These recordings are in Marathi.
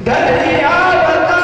दरिया बता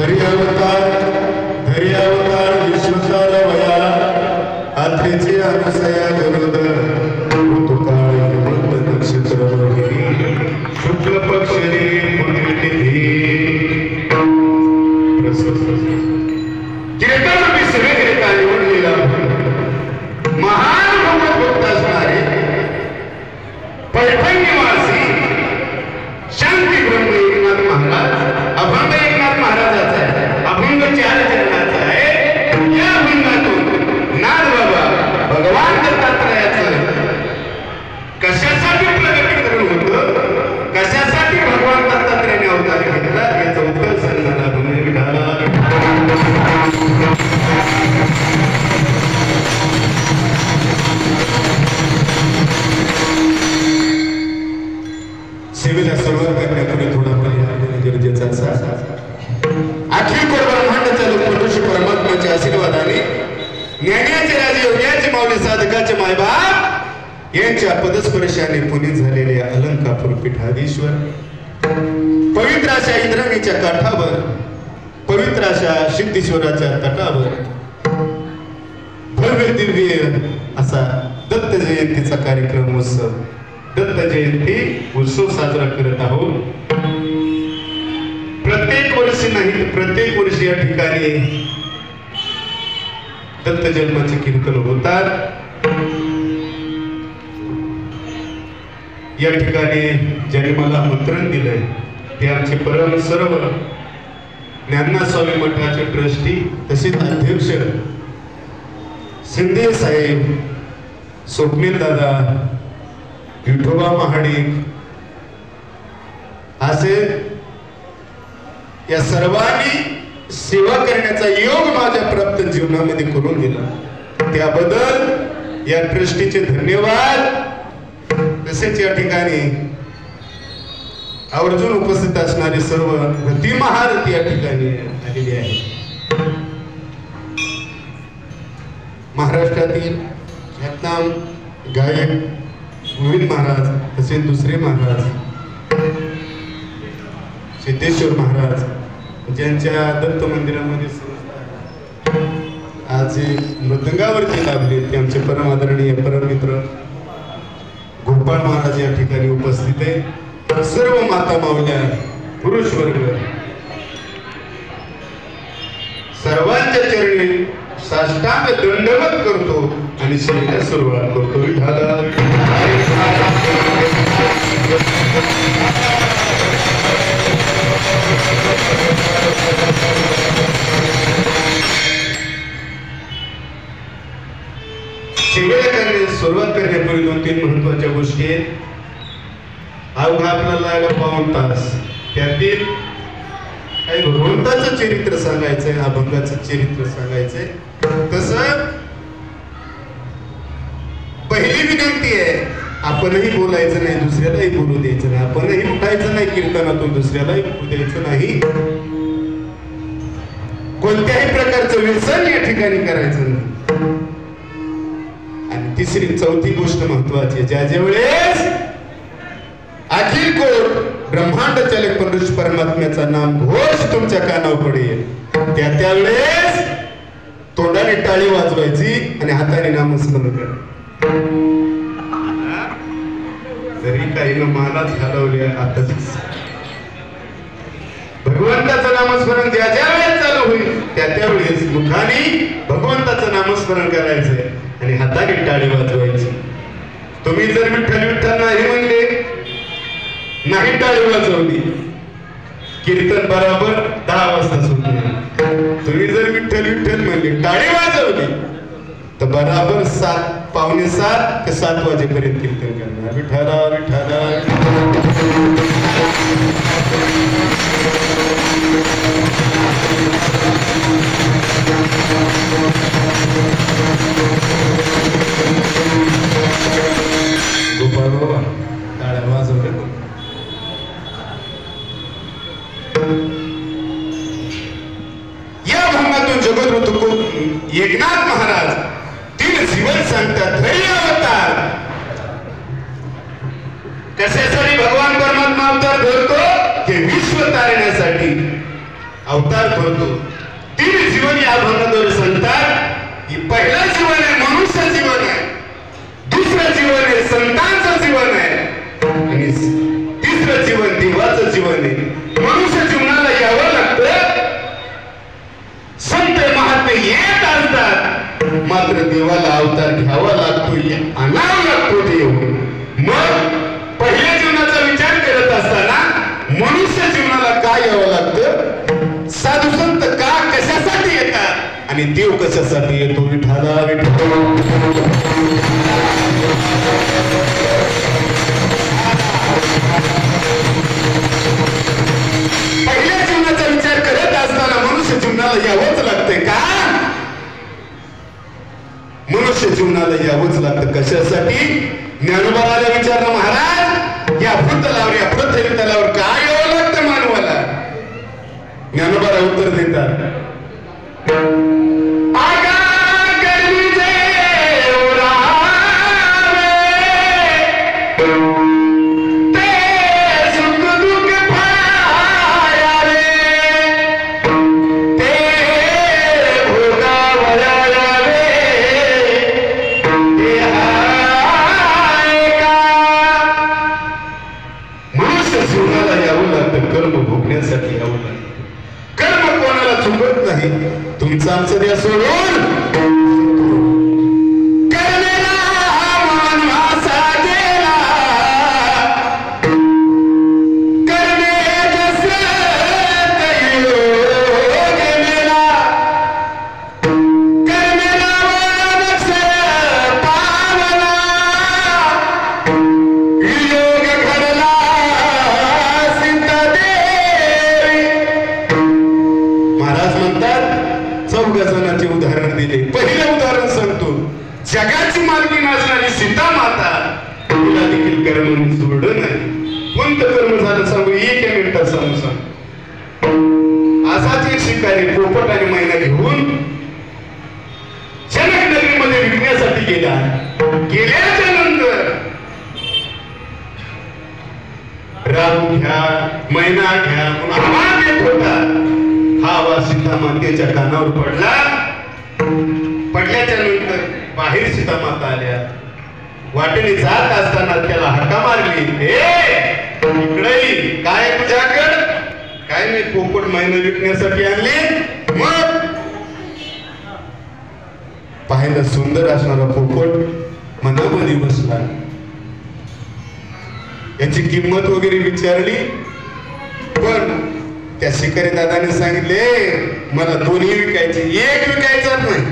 धरी अवतार विश्वकाल वया आत्रेचे अनुसया गरुड ऋतुकाळ हेमंत नक्षत्र रोहिणी शुक्ल पक्ष रे पुण्यतिथी कीर्तन सेवेकरिता निवडलेला महान भगवत असणारे पैठण निवासी शांती ब्रह्म एकनाथ महाराज अभंग एकनाथ महाराजाचा आहे अभंग 4 चरणाचा आहे या अभंगातून नाथ बाबा भगवान दत्तात्रयाचं कशासाठी प्रगटीकरण होतं कशासाठी भगवान दत्तात्रयाने अवतार घेतला याचं उत्तर सांगणारा अभंग विठाला सेवेला सुरुवात करण्यापूर्वी थोडा पर्याय गरजेचा असा अखिल ब्रह्मांड चालू पुरुष परमात्म्याच्या आशीर्वादाने ज्ञानाचे राजे योग्याचे माऊली साधकाचे मायबाप यांच्या पदस्पर्शाने पुनीत झालेले अलंकापूर पीठाधीश्वर पवित्र अशा इंद्राणीच्या काठावर पवित्र अशा सिद्धेश्वराच्या तटावर भव्य दिव्य असा दत्त जयंतीचा कार्यक्रम उत्सव दत्त जयंती उत्सव साजरा करत आहोत प्रत्येक वर्षी नाही प्रत्येक वर्षी या ठिकाणी दत्त जन्माचे कीर्तन होतात या ठिकाणी ज्यांनी मला आमंत्रण दिलंय ते आमचे परम सर्व ज्ञाननाथ स्वामी मठाचे ट्रस्टी तसेच अध्यक्ष शिंदे साहेब स्वप्नील दादा विठोबा महाडिक असे या सर्वांनी सेवा करण्याचा योग माझ्या प्राप्त जीवनामध्ये करून दिला त्याबद्दल या ट्रस्टीचे धन्यवाद तसेच या ठिकाणी आवर्जून उपस्थित असणारे सर्व रती महारथी या ठिकाणी आलेले आहेत महाराष्ट्रातील ख्यातनाम गायक गोविंद महाराज तसेच दुसरे महाराज सिद्धेश्वर महाराज ज्यांच्या दत्त मंदिरामध्ये आज मृदंगावरती लाभले ते आमचे परम आदरणीय परममित्र गोपाळ महाराज या ठिकाणी उपस्थित आहे सर्व माता माऊल्या पुरुष वर्ग सर्वांच्या चरणी साष्टांग दंडवत करतो आणि सेवेला सुरुवात करतो विठाला सेवेला सुरुवात करण्यापूर्वी 2-3 महत्वाच्या गोष्टी आहेत अवघा आपल्याला पाऊण तास त्यातील काही भगवंताचं चरित्र सांगायचंय अभंगाचं चरित्र सांगायचंय तसं पहिली विनंती आहे आपणही बोलायचं नाही दुसऱ्यालाही बोलू द्यायचं नाही आपणही उठायचं नाही कीर्तनातून दुसऱ्यालाही बोलू द्यायचं नाही कोणत्याही प्रकारचं व्यसन या ठिकाणी करायचं नाही आणि तिसरी चौथी गोष्ट महत्वाची ज्या वेळेस अखिल कोट ब्रह्मांड चालक पुरुष परमात्म्याचा नाम घोष तुमच्या कानावर पडेल त्यावेळेस तोंडाने टाळी वाजवायची आणि हाताने नामस्मरण करायचं जरी काही मनात घालवले आता भगवंताचं नामस्मरण ज्या वेळेस चालू होईल त्यावेळेस मुखाने भगवंताचं नामस्मरण करायचंय आणि हाताने टाळी वाजवायची तुम्ही जर विठ्ठल विठ्ठल नाही म्हणले नाही टाळी वाजवली कीर्तन बरोबर 10 वाजता सुटले तुम्ही जर विठ्ठल विठ्ठल म्हणले टाळी वाजवली तर बरोबर 6:45 ते 7 वाजेपर्यंत कीर्तन करणार विठ्ठला विठ्ठला गोपाळ बाबा टाळ्या वाजवल्या या भंगातून जगद्गुरु एकनाथ महाराज 3 जीवन सांगतात त्रयी अवतार कशासाठी भगवान परमात्मा अवतार धरतो हे विश्व तारण्यासाठी अवतार करतो. 3 जीवन या अभंगाद्वारे सांगतात की पहिलं जीवन आहे मनुष्य जीवन आहे, दुसरं जीवन आहे संतांचं जीवन आहे आणि तिसरं जीवन देवाचं जीवन आहे. मनुष्य जीवनाला यावं लागतं, संत महात्मे येत असतात, मात्र देवाला अवतार घ्यावा लागतो, आणावा लागतो देव. मग पहिल्या जीवनाचा विचार करत असताना मनुष्य जीवनाला काय यावं लागतं, साधू संत का कशासाठी येतात आणि देव कशासाठी येतो. विठाला पहिल्या जीवनाचा विचार करत असताना मनुष्य जीवनाला यावंच लागतंय का, मनुष्य जीवनाला यावंच लागतं. कशासाठी. ज्ञानोबाला विचारलं, महाराज या भूतलावर या पृथ्वी तलावर काय यावं लागतं मानवाला. ज्ञानोबाला उत्तर देतात, तुमचं आमचं द्या सोडून करमेला मानवाचा गेला, करमे दसरथ योग गेला, करमेला वनक्ष पावला, योग घडला सीतादेवी. महाराज म्हणतात 4 जणांचे उदाहरण दिले. पहिलं उदाहरण सांगतो, जगाची मालकी असणारी सीता माता, तिला देखील कर्म सोडलं नाही. कोणतं कर्म झालं सांगू, 1 मिनिटात सांगू. असाच एक शिकारी पोपट आणि मैना घेऊन जनक नगरीमध्ये विकण्यासाठी गेला. गेल्याच्या नंतर राहू घ्या मैना घ्या म्हणून आवाज येत होता. हा आवाज सीता मातेच्या कानावर पडला. पडल्याच्या नंतर बाहेर सीता माता आल्या. वाटेने जात असताना त्याला हाका मारली, इकडे काय तुझ्याकडे. काय नाही, पोपट मैना विकण्यासाठी आणली. मग पाहायला सुंदर असणारा पोपट मनामध्ये बसला. याची किंमत वगैरे विचारली, पण त्या शिकारी दादाने सांगितले मला दोन्ही विकायचे, एक विकायचा नाही.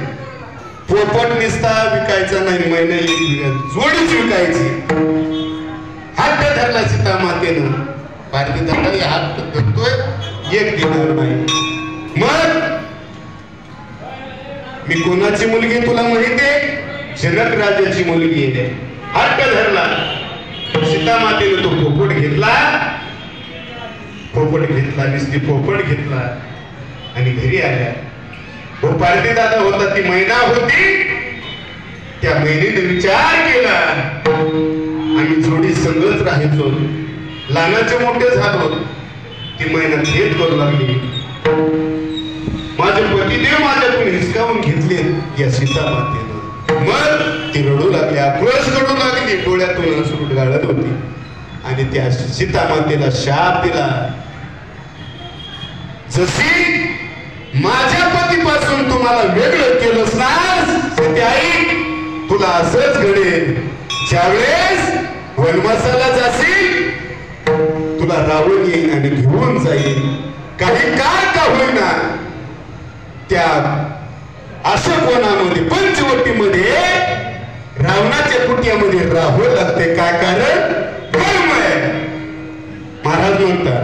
पोपट निसता विकायचा नाही, मैना जोडीच विकायची. हात धरला सीता मातेनं. भारती दादा हात धरतोय, 1 दिनार नाही. मग मी कोणाची मुलगी तुला माहिती आहे, जनक राजाची मुलगी आहे. हात धरला. सीता मातेनं तो पोपट घेतला, नुसती पोपट घेतला आणि घरी आल्या. तो पार्टी दादा होता, ती मैना होती. त्या मैनेने विचार केला, आम्ही जोडी संगच राहायचो, लहानाचे मोठे झालो. ती मैना खेळ करू लागली. माझे पतिदेव माझ्याकडून हिसकावून घेतले या सीता मातेनं. मग ती रडू लागली, आक्रोश करू लागली, डोळ्यातून अश्रू गाळत होती. आणि त्या सीता मातेला शाप दिला, जशी माझ्या पतीपासून तुम्हाला वेगळं केलंस ना सीताई, तुला असंच घडेल. ज्यावेळेस वनवासाला जाशील, तुला रावण येईल आणि घेऊन जाईल. काही काळ का होईना त्या अशोकवनामध्ये पंचवटीमध्ये रावणाच्या कुट्यामध्ये राहावं लागते. काय कारण, कर्म आहे. महाराज म्हणतात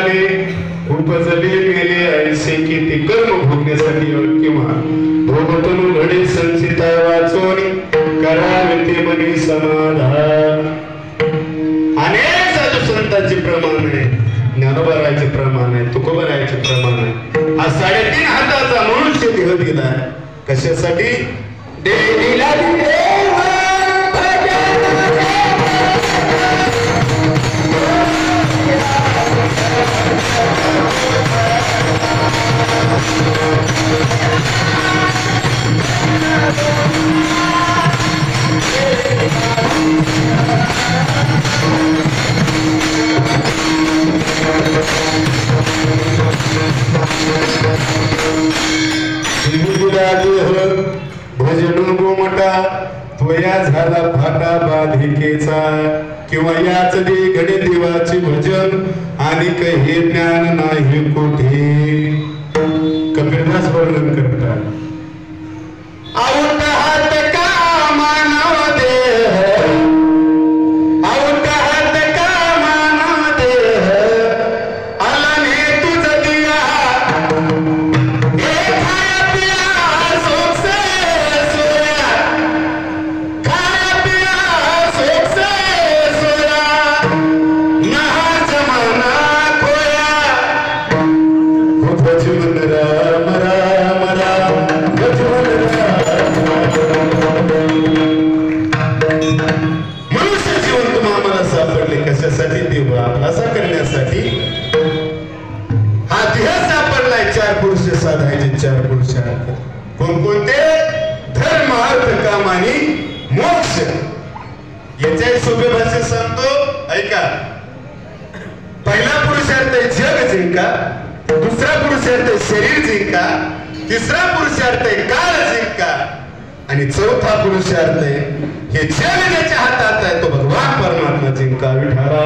झाले उपजले मेले ऐसे की ते कर्म भोगण्यासाठी किंवा भोगतनु घडे संचिता वाचोनी करावे ते मनी समाधान. अनेक साधू संतांचे प्रमाण आहे, ज्ञानोबारायचे प्रमाण आहे, तुकोबारायचे प्रमाण आहे. हा 3.5 हाताचा मनुष्य देह दिलाय कशासाठी? देवीला भजन गोमटा त्वया झाला फाटा बाधिकेचा किंवा याच दे घडे देवाचे भजन आणि हे ज्ञान नाही कोठे. कबीरदास वर्णन करतात. हात का मानव देह आऊट हात का मानव देह आला ने तुझ दिया कशासाठी? देवा असा करण्यासाठी. हा देह सापडलाय 4 पुरुष साधायचे 4 पुरुषार्थ. कोणकोणते? धर्म अर्थ काम आणि मोक्ष. याच्या सोपे भाषेत सांगतो ऐका. पहिला पुरुषार्थ आहे जग जिंका, दुसरा पुरुषार्थ आहे शरीर जिंका, तिसरा पुरुषार्थ आहे काळ जिंका आणि चौथा पुरुषार्थ आहे हे जग ज्याच्या हातात आहे तो भगवान परमात्मा जिंका. विठ्ठला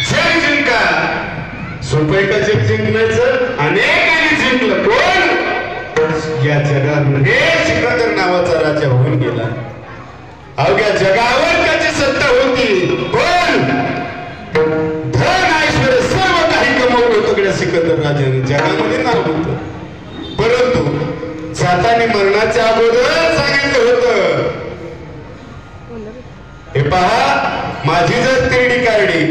जग जिंका. सोपं का जग जिंकण्याचं? अनेकांनी जिंकलं. कोण? या जगामध्ये सिकंदर नावाचा राजा होऊन गेला. अवघ्या जगावर त्याची सत्ता होती. कोण? धन ऐश्वर्य सर्व काही कमवलं होतं सिकंदर राजाने. जगामध्ये नाव होतं. परंतु जाताने मरणाच्या अगोदर सांगितलं होतं हे पहा माझी जर तिरडी काढली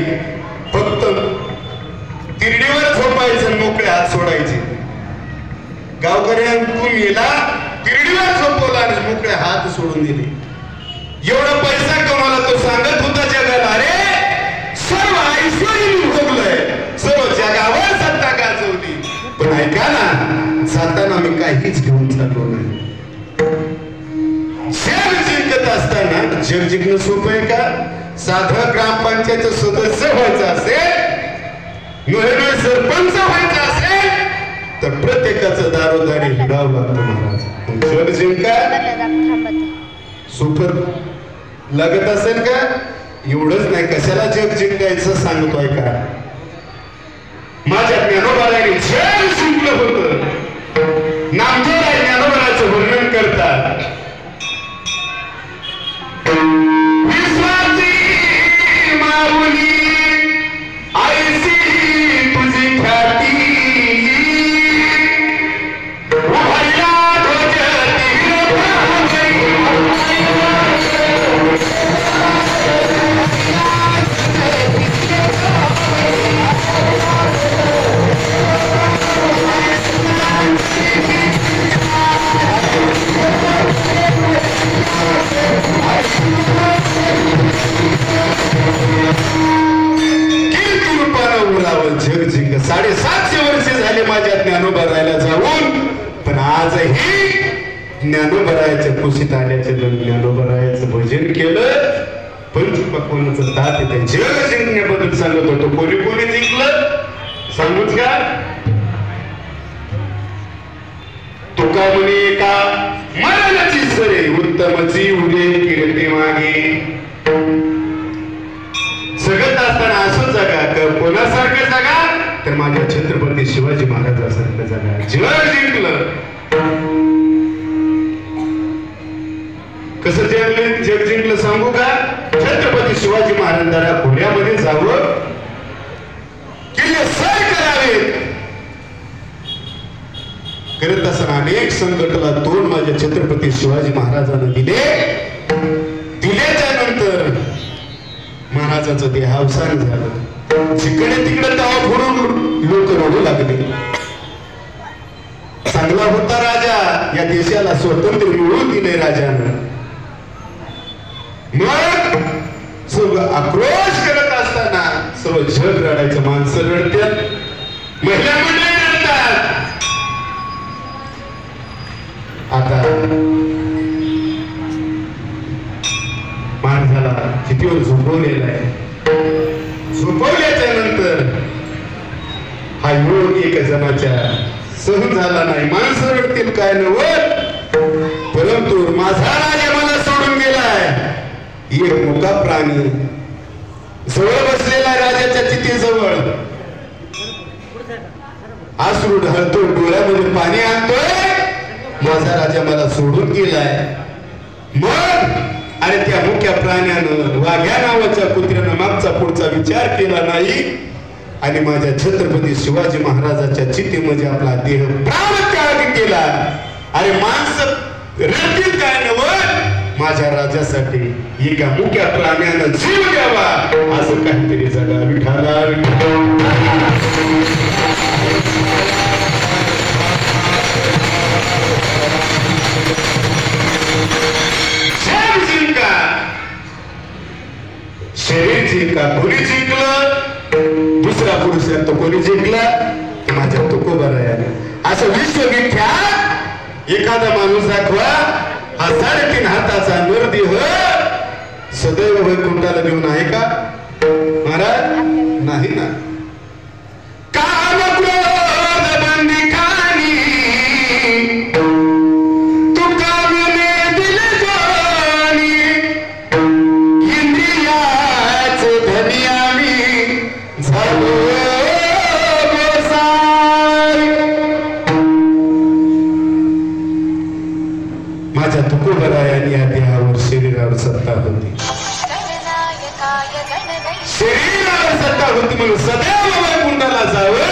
फक्त तिरडीवर झोपायचं मोकळे हात सोडायचे. गावकऱ्यांनी तू मेला तिरडीवर झोपवला आणि मोकळे हात सोडून दिले. एवढा पैसा कमावला तो सांगत होता जगाला अरे सर्व ऐश्वर्य मी भोगलंय, सर्व जगावर सत्ता गाजवली, पण ऐका ना जाताना मी काहीच घेऊन चाललो नाही. जग जिंकत असताना जग जिंकणं सोपं आहे का? साधं ग्रामपंचायत सदस्य व्हायचं असेल, नव्हे सरपंच व्हायचं असेल तर प्रत्येकाचं दारोदारी हिडावं लागतं महाराज. जग जिंका सोपं लागत असेल का? एवढंच नाही कशाला जग जिंकायचं सांगतोय का? माझ्या ज्ञानोबाराने जग जिंकलं होतं. नामदेव ज्ञानोबाराचं वर्णन करतात. विश्वासी माऊली ऐसी तुझी ख्याती उभयला जग जिंक. 750 वर्ष झाले माझ्या ज्ञानोबारायला जाऊन, पण आजही ज्ञानोबारायच्या कुशीत आल्याचे ज्ञानोबारायचं भजन केलं. पंचपक्वानाचं दात येते. जग जिंकण्याबद्दल सांगत होतो. कोणी कोणी जिंकलं सांगूच का? तुका म्हणे का मरणाची सरे उत्तमची उदे कीर्ती मागे. जगत असताना असं जगा कोणासारखं जगा तर माझ्या छत्रपती शिवाजी महाराजांसारखं जगा. जग जिंकलं कसं जग जिंकलं सांगू का? छत्रपती शिवाजी महाराजांना पुण्यामध्ये जावं, किल्ले सर करावेत. करत असताना अनेक संकटाला तोंड माझ्या छत्रपती शिवाजी महाराजांना दिल्याच्या नंतर महाराजाचं देहावसान झालं. जिकडे तिकडे तेव्हा फोडून लोक रडू लागले. चांगला होता राजा, या देशाला स्वातंत्र्य मिळवून दिले राजानं. मग सर्व आक्रोश करत असताना सर्व जग रडायचं. माणसं रडतात, महिला मंडळी रडतात. आता माणसाला चितीवर झोपवलेला आहे. झोपवल्याच्या नंतर हा योग एका जणाच्या सहन झाला नाही. माणसं रडतील काय नव्हत, परंतु माझा राजा मला सोडून गेलाय. एक मुका प्राणी जवळ बसलेला राजाच्या चितीजवळ अश्रू ढाळतो, डोळ्यामध्ये पाणी आणतोय. माझा राजा मला सोडून गेलाय. मग अरे त्या मुक्या प्राण्यानं, वाघ्या नावाच्या कुत्र्यानं मागचा पुढचा विचार केला नाही आणि माझ्या छत्रपती शिवाजी महाराजाच्या चितेमध्ये आपला देह प्राणत्याग केला. अरे माणसं रडतील काय नव्हत, माझ्या राजासाठी एका मुक्या प्राण्यानं जीव द्यावा असं काहीतरी जगा. विठाला शरीर जिंका, कोणी जिंकलं? दुसरा पुरुष आहे तो कोणी जिंकला? माझ्या तुकोबरायाने. असं विश्वविख्यात एखादा माणूस दाखवा, हा 3.5 हाताचा नरदेह सदैव वैकुंठाला घेऊन आहे का महाराज? नाही ना. काम क्रोध बंदी खानी तू कामने दिल जानी, इंद्रियाचे धनी आम्ही झालो माझ्या तुकोबरायाने या देहावर शरीरावर सत्ता होती. शरीरावर सत्ता होती म्हणून सदैव वैकुंठाला जावं.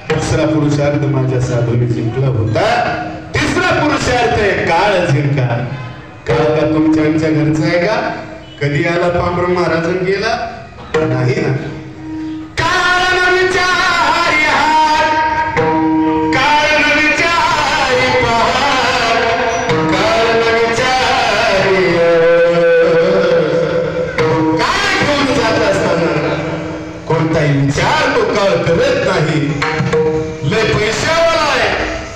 दुसरा पुरुषार्थ माझ्या साधूने जिंकला होता. तिसरा पुरुषार्थ आहे काळ जिंका. काळ का तुमच्या घरचा आहे का? कधी आला पांडुरंग महाराजन गेला नाही ना. विचार तो काळ करत नाही. लय पैशावाला आहे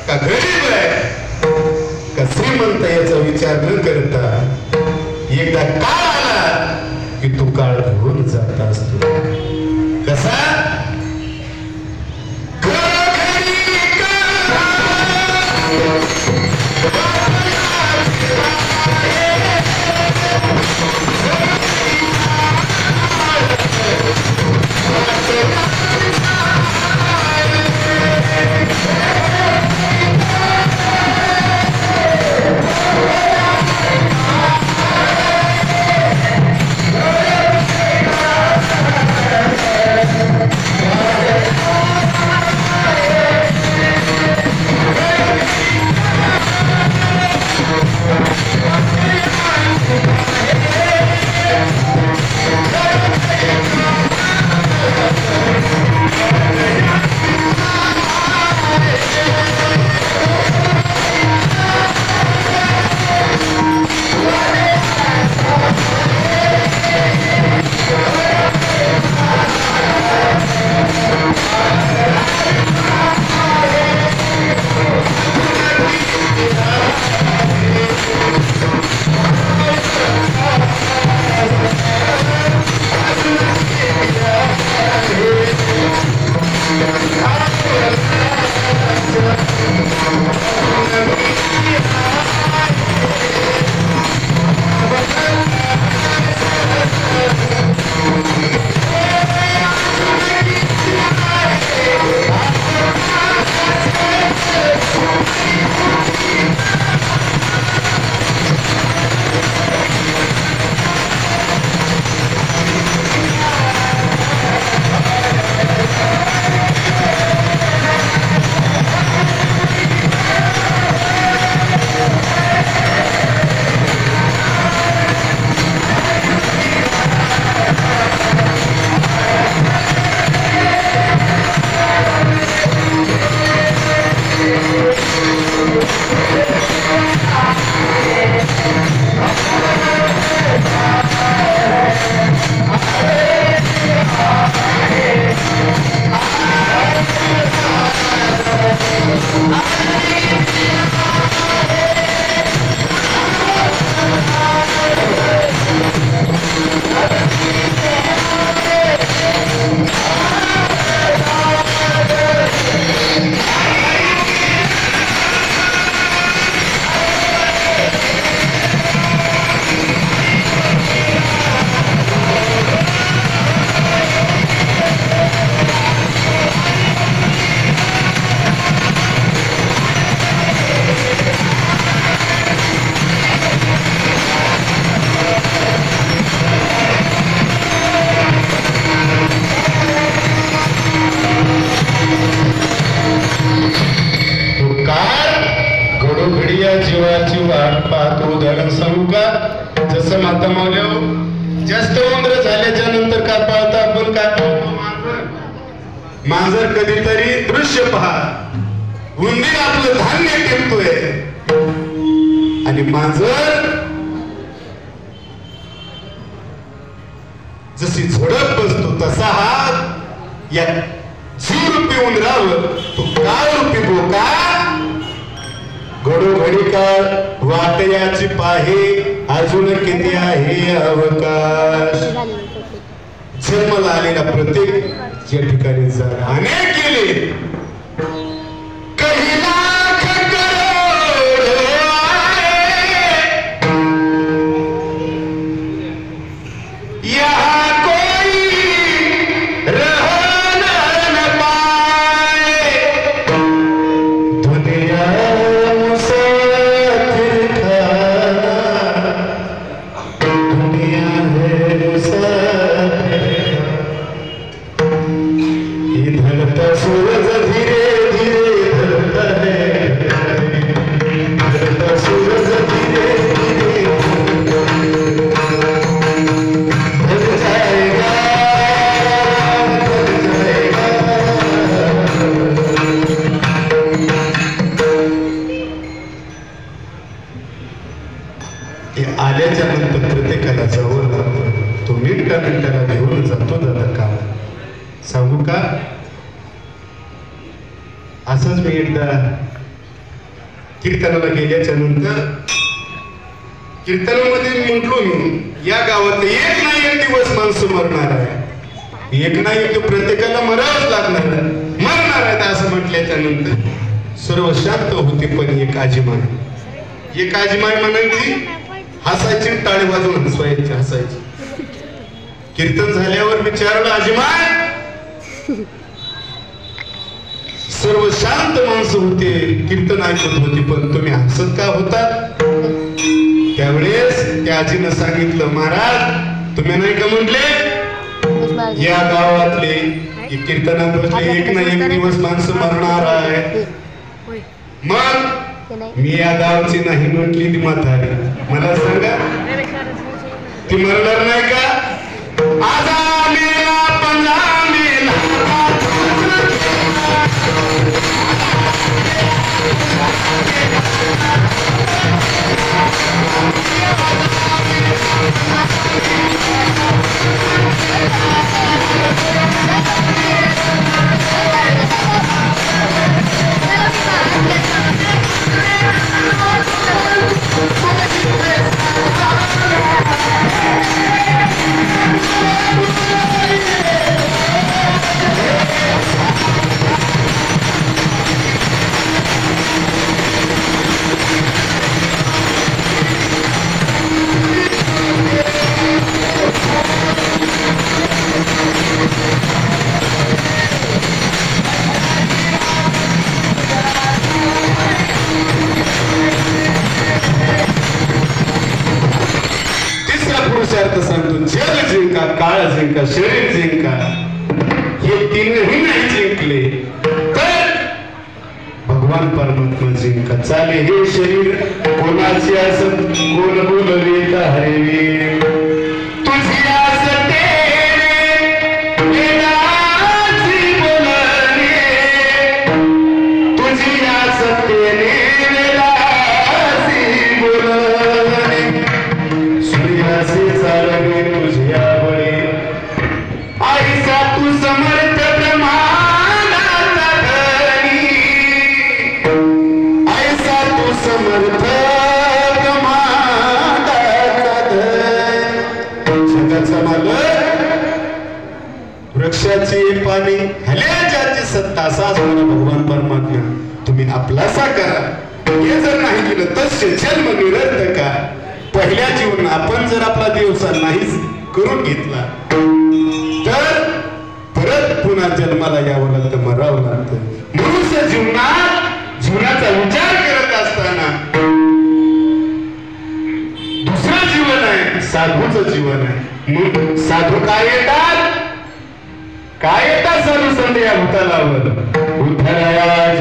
का गरीब आहे का श्रीमंत याचा विचार न करता एकदा काळ आला की तो काळ घेऊन जात असतो. कसा? पाहतो उदाहरण सांगू का? जसं माता मावल्या जास्त उंदर झाल्याच्या नंतर काय पाहतो आपण? काय पाहतो? मांजर कधीतरी दृश्य पहा, उंदीर आपलं धान्य टिपतोय आणि मांजर जशी झोडप बसतो तसा हा या जीव रूपी उंदरावर तो काळ रूपी बोका घडोघडी काळ वाटयाची पाहे अजून किती आहे अवकाश. जन्माला आलेला प्रत्येक या ठिकाणी जाणे केले काही लाख करोड यहाँ कोई रह न पाए दुनिया मुसाफिर खाना दुनिया है मुसाफिर ये ढलता सूरज धीरे धीरे ढलता है ढलता सूरज धीरे धीरे ढल जाएगा ढल जाएगा. हे आल्याच्या नंतर प्रत्येकाला जवळ लागतो. तो मिनिटाला घेऊन जातो दादा का सांगू का? असंच मी एकदा कीर्तनाला गेल्याच्या नंतर कीर्तनामध्ये म्हटलो मी या गावात एक ना एक दिवस माणसं मरणार आहे, एक ना एक प्रत्येकाला मरावंच लागणार आहे, मरणार आहे असं म्हटल्याच्या नंतर सर्व शांत होते. पण एक आजीमाय म्हणायची, हसायची, टाळी वाजवून हसवायची, हसायची. कीर्तन झाल्यावर विचारलं आजीमाय, सर्व शांत माणसं होते, कीर्तन ऐकत होती, पण तुम्ही हसत का होता? त्यावेळेस त्या आजीनं सांगितलं, महाराज तुम्ही नाही का म्हटले या गावातले कीर्तनात बसले एक ना एक दिवस माणसं मरणार आहे. मग मी या गावची नाही म्हटली ती म्हातारी, मला सांगा ती मरणार नाही का? आजा मेला पंजा मेला काळ जिंका, शरीर जिंका, हे तीनही नाही जिंकले तर भगवान परमात्मा जिंका. चाले हे शरीर कोणाचे असत, कोण बोलवे हरवे तुझी असते वेदाची बोलणे, तुझी असते वेदाची बोलणे, सूर्याचे चालवे तुझ्या बळे, आईसा तू समर्थ ब्रह्मांडाचा धनी, आईसा तू समर्थ ब्रह्मांडाचा धनी. जगाचा मालक, वृक्षाची पाणी हल्याची सत्ता, असा भगवान परमात्मा तुम्ही आपलासा करा. हे जर नाही केलं तर जन्म निरर्थका. पहिल्या जीवन आपण जर आपला देवसा नाहीच करून घेतला तर परत पुन्हा जन्माला यावं लागतं, मरावं लागतं. मनुष्य जीवनाचा विचार करत असताना दुसरं जीवन आहे, साधूचं जीवन आहे. मग साधू काय येतात साधू संत या भूतालावर उद्धराज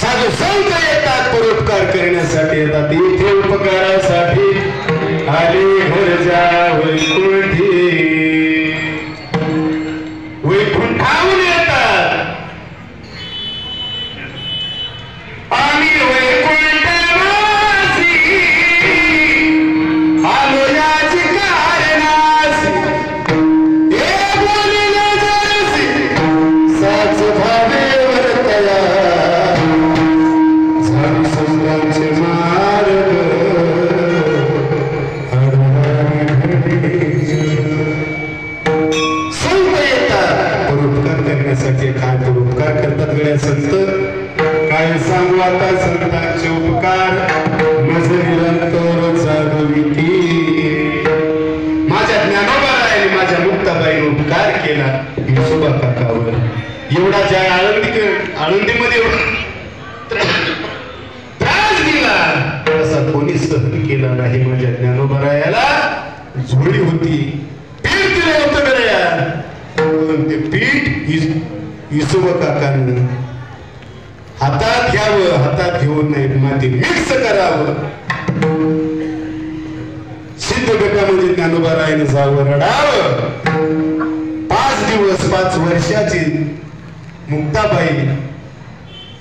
साधू संत येतात परोपकार करण्यासाठी येतात इथे उपकारासाठी आले घरच्या वैकुंठी वैकुंठाहून येतात आम्ही वैकुंठवासी आलो याची कारणासी हे बोलिले जरसी साच भावे वर्तया झाली संतांचे मार्ग संत येतात परोपकार करण्यासाठी काय परोपकार करतात गड्या संत काय सांगू आता संतांचे उपकार नजरिनंतर जागविती माझ्या ज्ञानोबारायाने माझ्या मुक्ताबाईने उपकार केला विसोबा काकावर एवढा ज्या आळंदीमध्ये त्रास दिला असा कोणी सहन केला नाही माझ्या ज्ञानोबारायाला झोळी होती पीठ दिलं होतं गड्या ते पीठ विसोबा काकांनी हातात घ्यावं हातात घेऊन नाही माती मिक्स करावं सिद्ध बेटामध्ये ज्ञानोबारायाने जावं रडावं 5 दिवस 5 वर्षाची मुक्ताबाई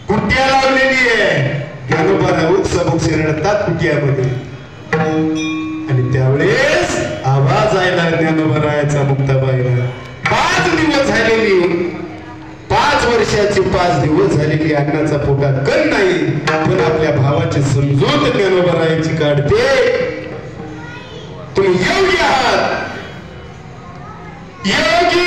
कुट्या लावलेली आहे ज्ञानोबाला उत्सव रडतात कुट्यामध्ये आणि त्यावेळेस आवाज आयला ज्ञानोबारायाचा मुक्ताबाईला 5 दिवस झालेली 5 वर्षाची 5 दिवस झालेली अन्नाचा पोटात कण नाही पण आपल्या भावाची समजूत ज्ञानोबारायाची काढते तुम्ही योगी आहात योगी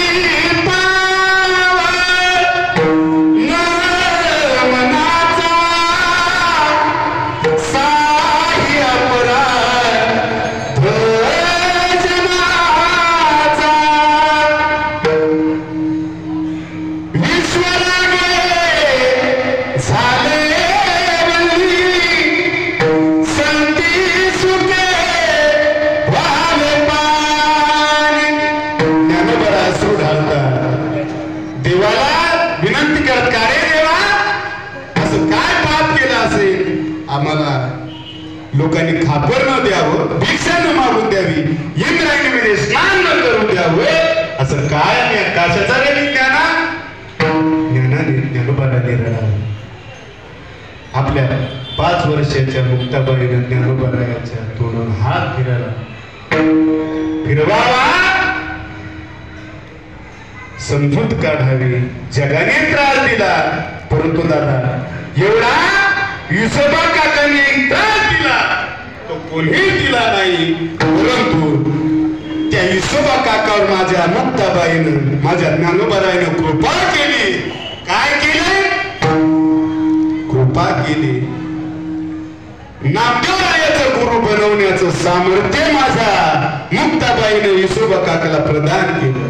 लोकांनी खापर न द्यावं भिक्षा न मागून द्यावी इंद्रायणीमध्ये स्नान न करून द्यावं असं काय कशाचा रे ज्ञानाने ज्ञानोबाराने रडावं आपल्या 5 वर्षाच्या मुक्ताबाईने ज्ञानोबारायाच्या तोंडून हात फिरवावा समजूत काढावी जगाने त्रास दिला परंतु दादा एवढा विसोबा काकांनी त्रास दिला तो कोणी दिला नाही परंतु त्या विसोबा काकावर माझ्या मुक्ताबाईनं माझ्या ज्ञानोबारायानं कृपा केली काय केले कृपा केली नामदेवरायाचं गुरु बनवण्याचं सामर्थ्य माझ्या मुक्ताबाईनं विसोबा काकाला प्रदान केलं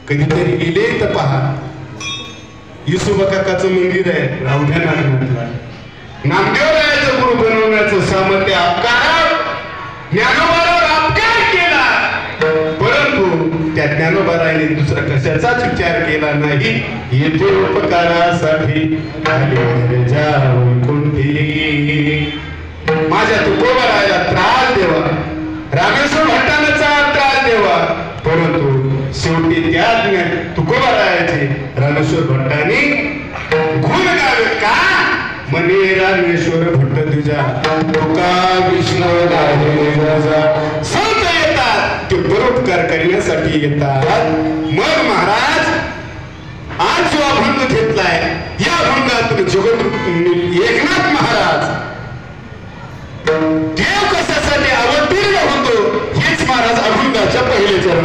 कधीतरी गेले तर पहा विसोबा काकाचं मंदिर आहे रावढ्यानाथला नामदेवरायाचं गुरु बनवण्याचं सामर्थ्य अपकार ज्ञानोबारावर अपकार केला परंतु त्या ज्ञानोबारायाने दुसरा कशाचाच विचार केला नाही येथे उपकारासाठी माझ्या तुकोबारायाला त्रास देवा रामेश्वर भट्टांचा त्रास देवा परंतु शेवटी त्या तुकोबारायाचे रामेश्वर भट्टांनी गुण गावे का मने रामेश्वर भट्ट तुझा तुका विष्णू संत येतात ते परोपकार करण्यासाठी येतात. मग महाराज आज जो अभंग घेतलाय या अभंगातून जगत एकनाथ महाराज देव कशासाठी अवतीर्ण होतो हेच महाराज अभंगाच्या पहिले चरण.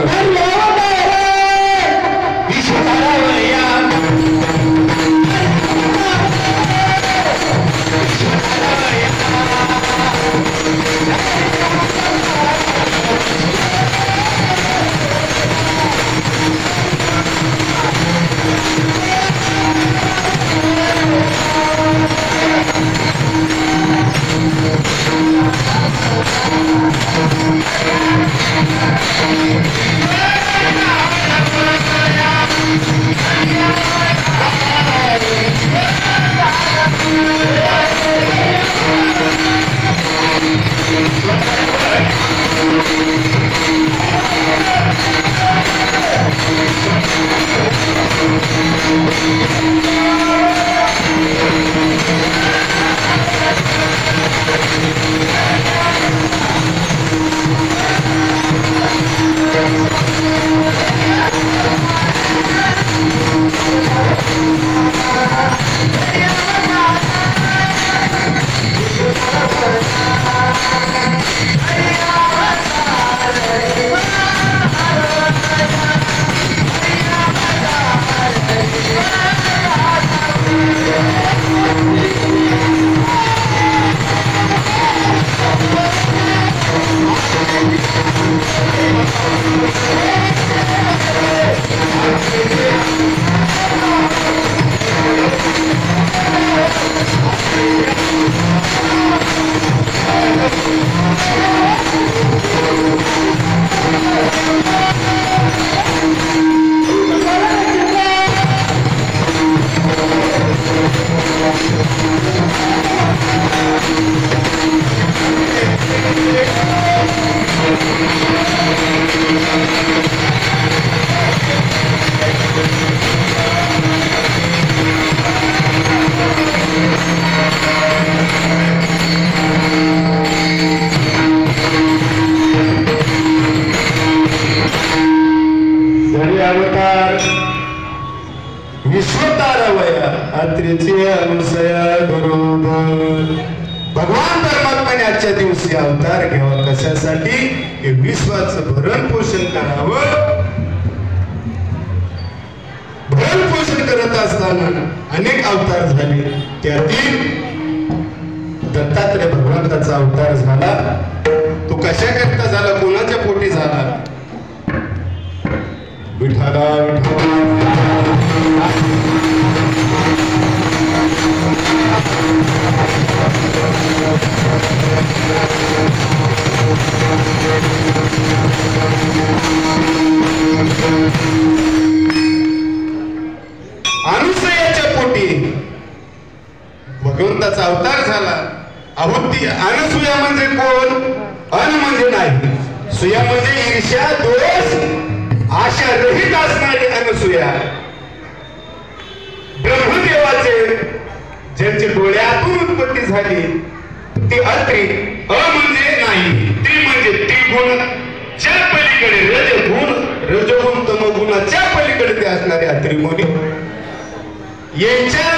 भगवान परमात्म्याने आजच्या दिवशी अवतार घ्यावा कशासाठी हे विश्वाचं भरण पोषण करावं. भरण पोषण करत असताना अनेक अवतार झाले. त्यातील दत्तात्रय भगवंताचा अवतार झाला. तो कशाकरता झाला, कोणाच्या पोटी झाला? विठाला अनुसयाच्या पोटी भगवंताचा अवतार झाला. आहुती अनसुया म्हणजे कोण? अन म्हणजे नाही, सुया म्हणजे ईर्ष्या दोष आशा रहित असणारी अनसुया. ब्रह्मदेवाचे ज्यांच्या डोळ्यातून उत्पत्ती झाली ती अत्री. अ म्हणजे नाही, ती म्हणजे त्रिगुणाच्या पलीकडे रजगुण, रजगुण तमगुणाच्या पलीकडे ते असणारे अत्री मुनी. यांच्या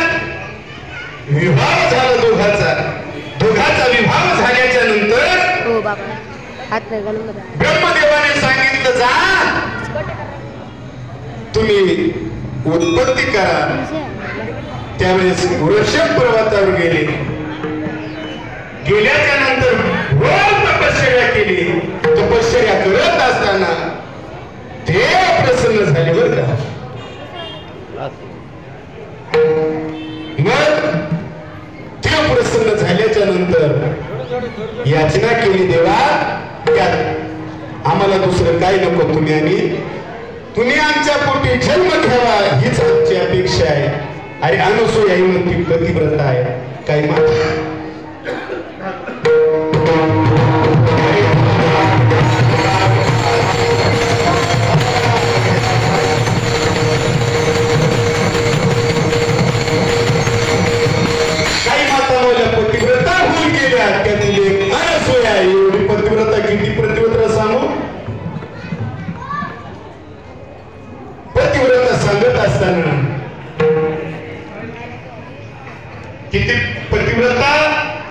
विवाह झाला दोघाचा विवाह झाल्याच्या नंतर ब्रह्मदेवाने सांगितलं जा तुम्ही उत्पत्ती करा. त्यावेळेस वृषभ पर्वतावर गेले. गेल्याच्या नंतर घोर तपश्चर्या केली. तपश्चर्या करत असताना देव प्रसन्न झाले बर का. मग देव प्रसन्न झाल्याच्या नंतर याचना केली, देवा त्यात आम्हाला दुसरं काय नको, तुम्ही आमच्या पोटी जन्म घ्यावा हीच आमची अपेक्षा आहे. अरे अनुसूया ही म्हणती पतिव्रता आहे काय माता बोलल्या पतिव्रता होऊन गेल्या. त्यातील एक अनुसूया एवढी पतिव्रता किती पतिव्रता सांगू. पतिव्रता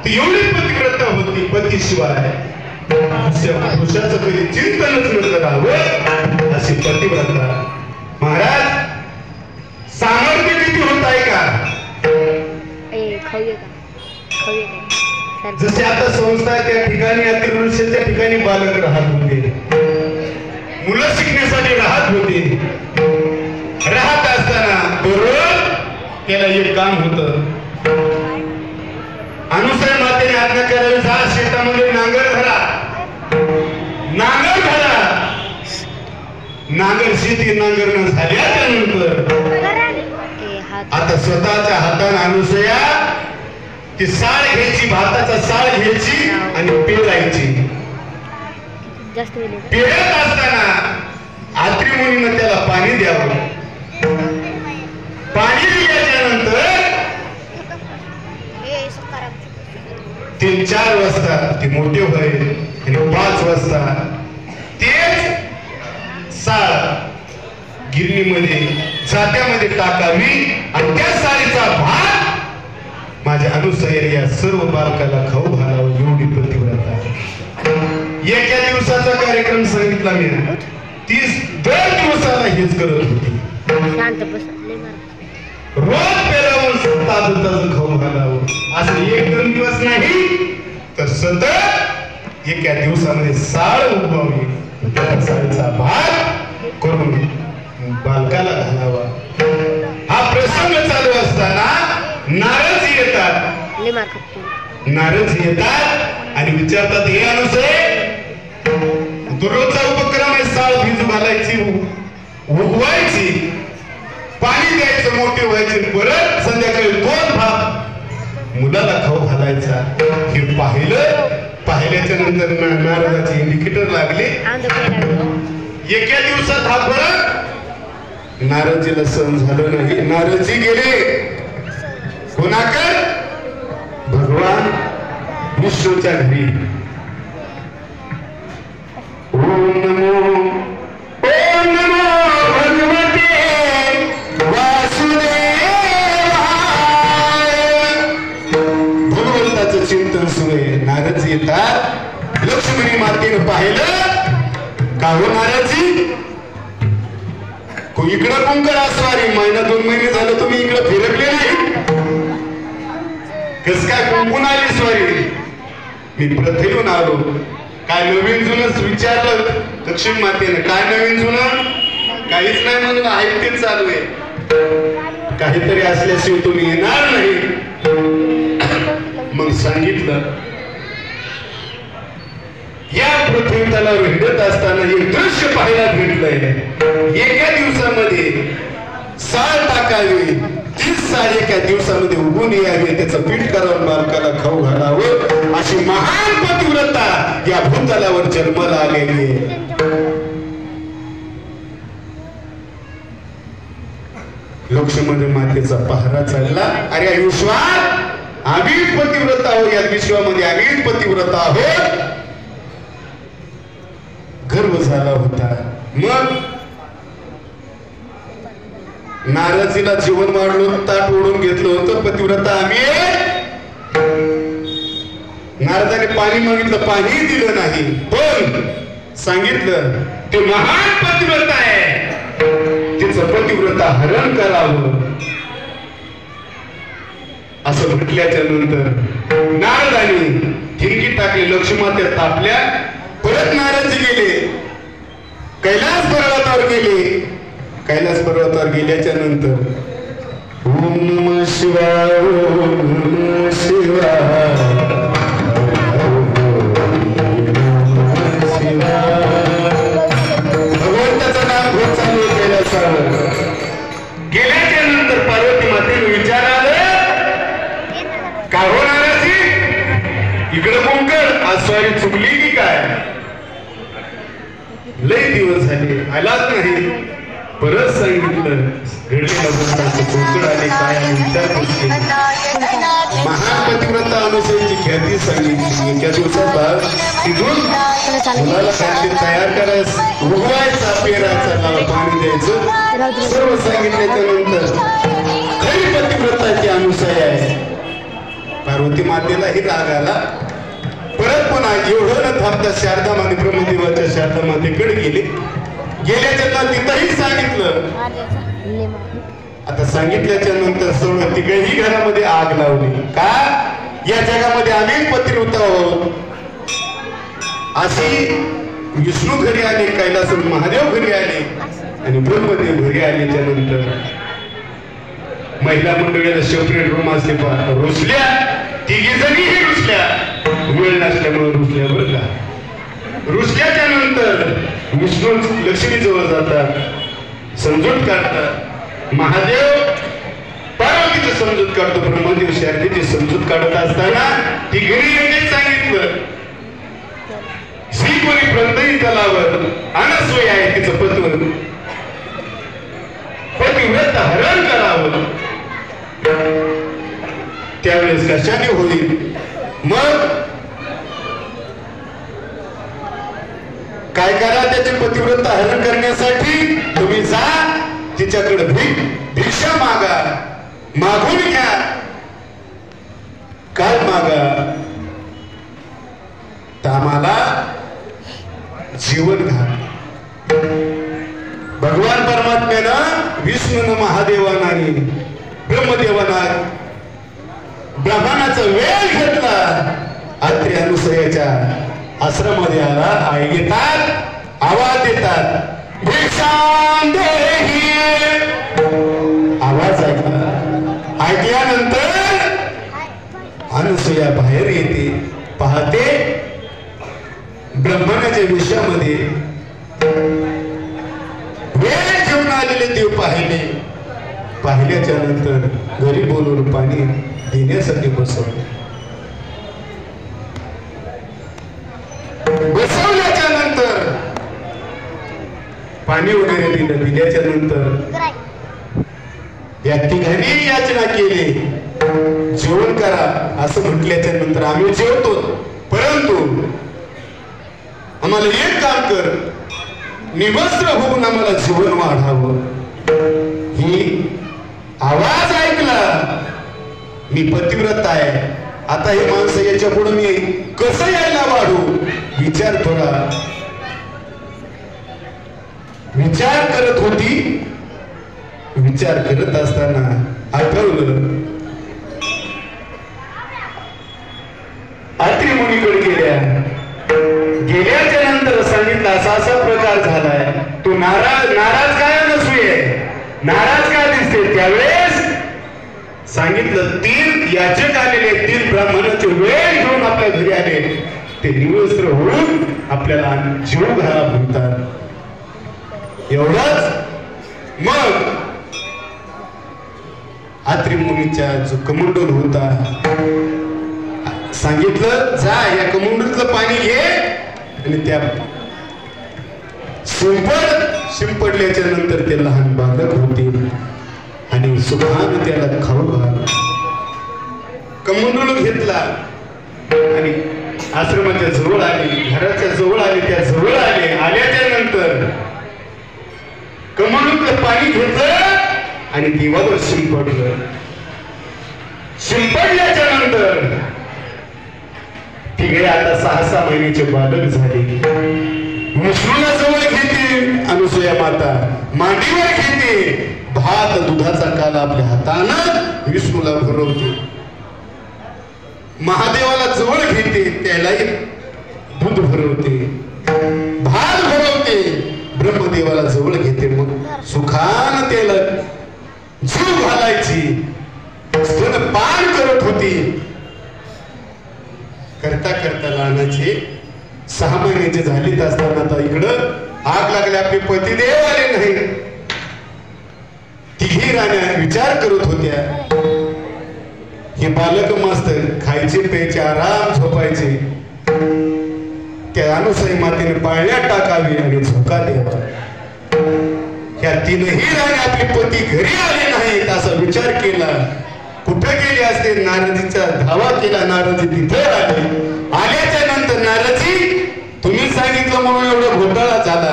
ती एवढी पतिव्रता होती पतीशिवाय पुरुषाचं कधी चिंतनच न करावं अशी पतिव्रता. महाराज सामर्थ्य किती होत आहे का? जसे आता संस्था त्या ठिकाणी अतिवृक्षाच्या ठिकाणी बालक राहत होते, मुलं शिकण्यासाठी राहत होते. राहत असताना दररोज त्याला एक काम होत. अनुसय मातेने आज्ञा करावी, जा शेतामध्ये नांगर धरा, नांगर धरा. नांगर शेती नांगरण झाल्यानंतर आता स्वतःच्या हाताने अनुसया ती साळ घ्यायची, भाताचा साळ घ्यायची आणि पेरायची. पेरत असताना आत्री मुनीनं त्याला पाणी द्यावं. पाणी दिल्याच्या नंतर 3-4 वाजता ती मोठी होईल आणि 5 वाजता तेच साळ गिरणीमध्ये जात्यामध्ये टाकावी आणि त्या साळीचा भात माझ्या अनुसयाने या सर्व बालकाला खाऊ घालावं एवढी पतिव्रता. एका दिवसाचा कार्यक्रम सांगितला मी. 30 दर दिवसाला हेच करत होती. रोज पेरावून ताजं खाऊ घालावं असं 1-2 दिवस नाही तर सतत एका दिवसामध्ये साळ उगवावी, त्या साळीचा भात करून बालकाला घालावा. हा प्रसंग चालू असताना नारदजी येतात. नारदजी येतात आणि विचारतात, हे अनुसय दररोजचा उपक्रम आहे, साळ भिजू घालायची, उगवायची, पाणी द्यायचं, मोठे व्हायचे, परत संध्याकाळी 2 भात मुलाला खाऊ घालायचा. हे पाहिल्याच्या नंतर नारदाचे इंडिकेटर लागले. एका दिवसात हा फरक नारदजीला सहन झालं नाही. नारदजी गेले कोणाकडे? भगवान विष्णूच्या घरी. ओम नमो भगवते वासुदेवाय. भगवंताचं चिंतन सुरू आहे. नारदजी येतात. लक्ष्मणी मातेनं पाहिलं का हो नारदजी, इकडं कुंकर असवारी, 1-2 महिने झालं तुम्ही इकडे फिरकले नाही, कस काय कुंकून आली स्वारी? मी प्रथेरून आलो. काय नवीन जुनच विचारलं दक्षिण मातेने, काय नवीन जुनं? काहीच नाही म्हणून ऐकते चालू आहे. काहीतरी असल्याशिवाय तुम्ही येणार नाही. मग सांगितलं, या पृथ्वी तलावर हिंडत असताना एक दृश्य पाहायला भेटलंय. एका दिवसामध्ये साळ टाकावी, 30 साळ एका दिवसामध्ये उगून यावी, त्याचं पीठ करावं, बालकाला खाऊ घालावं, अशी महान पतिव्रता या भूतलावर जन्माला आलेली आहे. लक्ष्मण मातेचा पहारा चालला. अरे विश्वात आम्हीच पतिव्रता आहोत, या विश्वामध्ये आम्हीच पतिव्रता आहोत. गर्व झाला होता. मग नारदजीला जीवन मांडलं, ताट ओढून घेतलं होतं. पतिव्रता आम्ही. नारदाने पाणी मागितलं, पाणी दिलं नाही, पण सांगितलं ते महान पतिव्रता आहे, तिचं पतिव्रता हरण करावं. असं म्हटल्याच्या नंतर नारदाने ठिणगी टाकली, लक्ष्मीमात्या तापल्या. परत नारदजी गेले, कैलास पर्वतावर गेले. कैलास पर्वतावर गेल्याच्या नंतर ओम नमः शिवाय, ओम नमः शिवाय, भगवंताचं नाम घेत चालू कैलासावर. गेल्याच्या नंतर पार्वती मातेने विचारलं, का हो नारदजी इकडे कोंकण आज स्वारी चुकली की काय? लय दिवस झाले आलाच नाही. परत सांगितलं, घडलेल्या गोष्टांचे कोंकण आले काय आणि विचारपूस केली. महान पतिव्रता अनुसयाची ख्याती सांगितली. एका दिवसात तिथून मुलाला काहीतरी तयार करायचं, उगवायचा, पेरायचा, त्याला पाणी द्यायचं, सर्व सांगितल्याच्या नंतर खरी पतिव्रताची अनुसया आहे. पार्वती मातेलाही राग आला. परत पुन्हा एवढं न थांबता शारदा माते ब्रह्मदेवाच्या शारदा मातेकडे गेल्याच्या तिथंही सांगितलं. आता सांगितल्याच्या नंतर सर्व तिघही घरामध्ये आग लावली. का? या जगामध्ये अनेक पतिव्रता आहोत. अशी विष्णू घरी आले, कैलासून महादेव घरी आले आणि ब्रह्मदेव घरी आल्याच्या नंतर महिला मंडळीला सेपरेट रूम असले रुसल्या. तिघी जणीही रुसल्या. वेळ नसल्यामुळे रुसल्या. बरं का? रुसल्याच्या नंतर विष्णू लक्ष्मी जवळ जातात, समजूत काढतात. महादेव पार्वतीची समजूत काढतो. ब्रह्मदेव शारदेची समजूत काढत असताना तिघींनी लगेच सांगितलं, श्रीपुरी प्रंदई तलावर अनसूया आहे तिचं पतिव्रत हरण करावं. त्यावेळेस कशाने होईल? मग काय करा? त्याचे पतिव्रत हरण करण्यासाठी तुम्ही जा, तिच्याकडे भिक्षा मागा, मागून घ्या. काय मागा? तर आम्हाला जीवन घाल. भगवान परमात्म्यानं विष्णूनं महादेवानं आणि ब्रह्मदेवानं ब्रह्मणाचा वेळ घेतला. अत्रि अनुसयाच्या आश्रमामध्ये आला. आई येतात, आवाज देतात, भिक्षां देहि. आवाज ऐकला. ऐकल्यानंतर अनुसया बाहेर येते. पाहते ब्रह्मणाच्या विषयामध्ये वेळ घेऊन आलेले देव पाहिले. पाहिल्याच्या नंतर घरी बोलवून पाणी देण्यासाठी बसवल्याच्या नंतर पाणी वगैरे दिल्याच्या नंतर या तिघांनी याचना केली, जेवण करा असं म्हटल्याच्या नंतर आम्ही जेवतो, परंतु आम्हाला एक काम कर, निवस्त्र होऊन आम्हाला जीवन वाढावं. ही आवाज ऐकला. मी पतिव्रत आहे, आता हे माणसं याच्या पुढे मी कसं यायला वाढू? विचार थोडा विचार करत होती. विचार करत असताना आठवलं अत्रि मुनीकडे गेल्याच्या नंतर सांगितलं असा असा प्रकार झालाय. तू नाराज काय नसूये, नाराज काय दिसते? त्यावेळेस सांगितलं 3 याचक आलेले, 3 ब्राह्मणाचे वेळ घेऊन आपल्या घरी आले. ते निवस्त्र होऊन आपल्याला जीव घाला म्हणतात. एवढंच. मग अत्रि मुनीच्या जो कमंडल होता सांगितलं, जा या कमंडलचं पाणी घे आणि त्या शिंपडल्याच्या नंतर ते लहान बालक होते आणि सुखाने त्याला खाऊ घाल. कमंडलू घेतला आणि आश्रमाच्या जवळ आली, घराच्या जवळ आली, त्या जवळ आले. आल्याच्या नंतर कमंडलूचं पाणी घेतलं आणि देवावर शिंपडलं. शिंपडल्याच्या नंतर तिकडे आता 6-6 महिन्याचे बालक झाले. विष्णूला जवळ घेते अनुसूया माता, मांडीवर घेते. भात दुधाचा काला आपल्या हातानं विष्णूला भरवते. महादेवाला जवळ घेते, त्यालाही दूध भरवते, भात भरवते. ब्रह्मदेवाला जवळ घेते. मग सुखानं त्याला जीव घालायची, स्तनपान करत होती. करता करता लहानाचे 6 महिन्याचे झालीत असताना आता इकडं आग लागली. आपले पतिदेव आले नाही. तिघी राण्या विचार करत होत्या, हे बालक मस्त खायचे, प्यायचे, आराम झोपायचे. त्या अनुसूया मातेने पाळण्यात टाकावी आणि झोका द्यावा. ह्या 3ही राण्या आपले पती घरी आले नाहीत असा विचार केला. कुठे गेले असते? नारदीचा धावा केला. नारदी तिथे आले. आल्याच्या नंतर नारदजी, तुम्ही सांगितलं म्हणून एवढा घोटाळा झाला.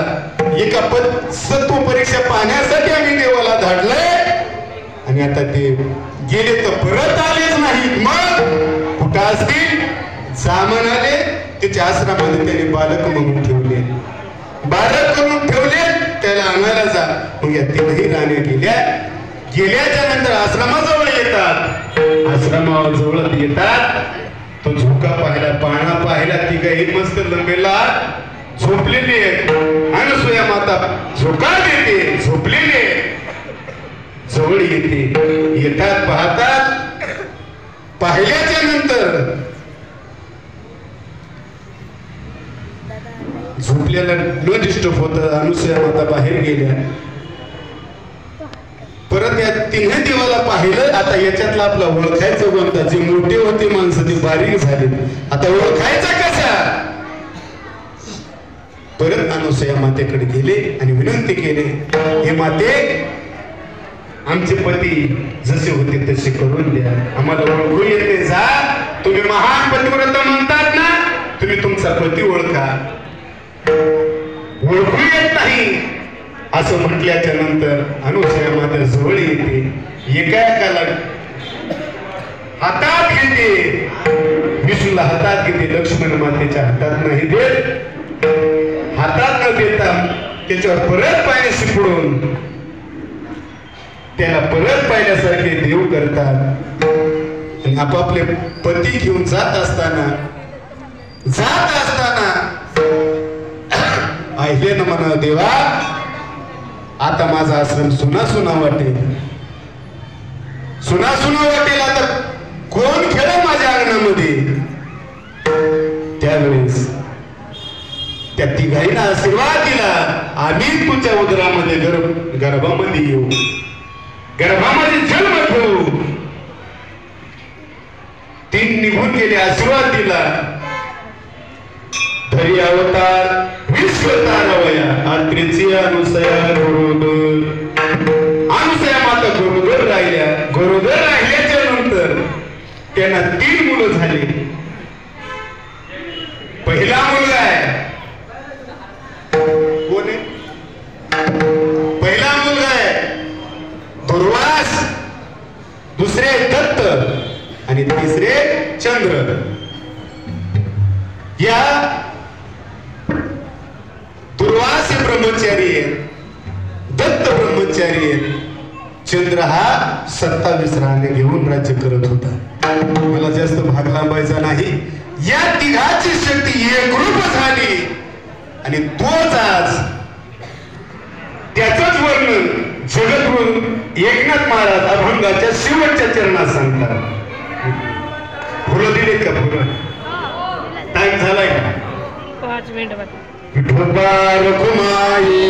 एका सत्व परीक्षा पाहण्यासाठी आम्ही देवाला धाडलंय आणि आता ते गेले तर परत आलेच नाहीत. मग असतील सामान आले त्याच्या आश्रमामध्ये त्याने बालक म्हणून ठेवले बालक म्हणून ठेवले त्याला आणायला जा मग या तिन्ही राण्या गेल्याच्या नंतर आश्रमाजवळ येतात आश्रमाजवळ येतात तो झोका पाहिला पाळणा पाहिला ती काही मस्त लंबेला झोपलेली आहे अनसूया माता झोका देते झोपलेले जवळ येते येतात पाहतात पाहिल्याच्या नंतर झोपल्याला न डिस्टर्ब होत अनुसूया माता बाहेर गेल्या परत या तिन्ही देवाला पाहिलं आता याच्यातला आपला ओळखायचं कोणता जे मोठे होते माणसं ते बारीक झाले आता ओळखायचा कसा परत अनुसूया मातेकडे गेले आणि विनंती केली हे माते आमचे पती जसे होते तसे करून द्या आम्हाला ओळखू येते जा तुम्ही महान पतिव्रत म्हणतात ना तुम्ही तुमचा पती ओळखा ओळखू येत नाही असं म्हटल्याच्या नंतर अनुसूया माता जवळ येते एकाला हातात घेते विष्णूला हातात घेते लक्ष्मण मातेच्या हातात नाही देत हातात न देता त्याच्यावर परत पाय शिपडून त्याला परत पाहिल्यासारखे देव करतात आणि आपापले पती घेऊन जात असताना आहिले ना म्हणा देवा आता माझा आश्रम सुना सुना वाटेल आता कोण खेळ माझ्या अंगणामध्ये त्यावेळेस त्या तिघाईला आशीर्वाद दिला आम्ही तुझ्या उदरामध्ये गर्भामध्ये येऊ गर्भामध्ये जन्म घेऊ तीन निघून गेले आशीर्वाद दिला धरी अवतार विश्वतारवया आत्रेची अनुसूया माता गरोदर राहिल्याच्या नंतर त्यांना 3 मुलं झाली पहिला मुलगा आहे कोण आहे पहिला मुलगा आहे दुर्वास दुसरे दत्त आणि तिसरे चंद्र या दुर्वास ब्रह्मचारी दत्त ब्रह्मचारी चंद्र हा 27 राणे घेऊन राज्य करत होता मला जास्त भाग लांबायचा नाही या तिघाची शक्ती एकरूप झाली आणि तोच आज त्याचंच वर्णन जगद्गुरु एकनाथ महाराज अभंगाच्या शेवटच्या चरणात सांगतात फुलं दिलेत का फुलं टाइम झालाय का 5 मिनिट बाकी रखुमाई